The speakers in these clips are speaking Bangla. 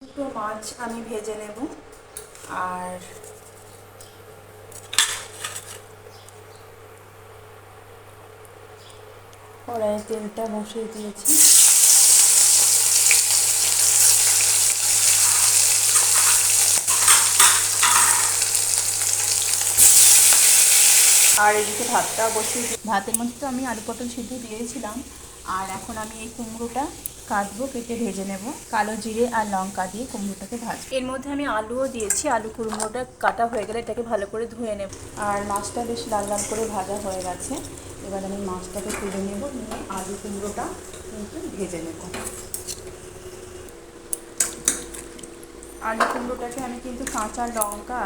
দুটো মাছ আমি ভেজে নেব। আর কড়াইয়ে তেলটা বসিয়ে দিয়েছি। আর এদিকে ভাতটা বসিয়ে ভাতের মধ্যে তো আমি আলু পটল সিদ্ধ দিয়েছিলাম। আর এখন আমি এই কুমড়োটা কাটবো, কেটে ভেজে নেব। কালো জিরে আর লঙ্কা দিয়ে কুমড়োটাকে ভাজবো। এর মধ্যে আমি আলুও দিয়েছি। আলু কুমড়োটা কাটা হয়ে গেলে এটাকে ভালো করে ধুয়ে নেব। আর মাছটা বেশ লাল লাল করে ভাজা হয়ে গেছে। এবার আমি মাছটাকে তুলে নেব, নিয়ে আলু কুমড়োটা কিন্তু ভেজে নেব। আলু কুমড়োটাকে আমি কিন্তু কাঁচা লঙ্কা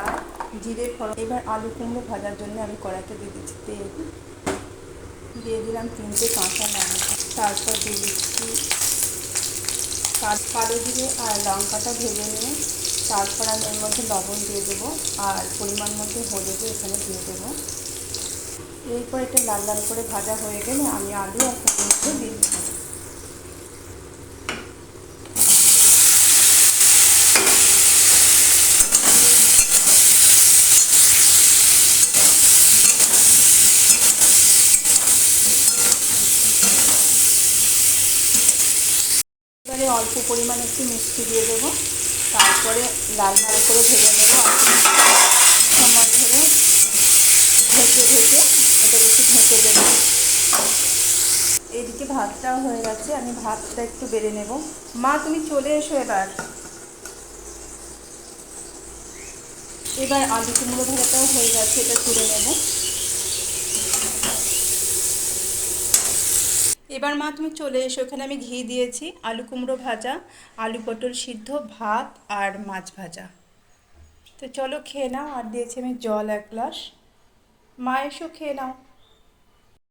জিরে ফোড়ন। এবার আলু কুমড়ো ভাজার জন্য আমি কড়াইতে দিয়ে দিচ্ছি তেল, দিয়ে দিলাম 3টে কাঁচা লঙ্কা। তারপর দিয়ে দিচ্ছি কালো জিরে আর লঙ্কাটা ভেজে নিয়ে তারপর আমি এর মধ্যে লবণ দিয়ে দেবো আর পরিমাণ মতো হলুদও এখানে দিয়ে দেবো। এরপর এটা লাল লাল করে ভাজা হয়ে গেলে আমি আলু আর কুমড়োটা দিয়ে দেবো। এবারে অল্প পরিমাণে একটু মিষ্টি দিয়ে দেবো। তারপরে লাল লাল করে ভেজে নেবো। সময় ধরে ঢেকে এটা একটু ঢেকে দেবো। এদিকে ভাতটাও হয়ে গেছে, আমি ভাতটা একটু বেড়ে নেব। মা তুমি চলে এসো। এবার আলু কুমড়ো ভাজাটাও হয়ে গেছে, এটা তুলে নেব। এবার মা তুমি চলে এসো, এখানে আমি ঘি দিয়েছি, আলু কুমড়ো ভাজা, আলু পটল সিদ্ধ, ভাত আর মাছ ভাজা। তো চলো খেয়ে নাও। আর দিয়েছি আমি জল 1 গ্লাস। মা এসো খেয়ে নাও।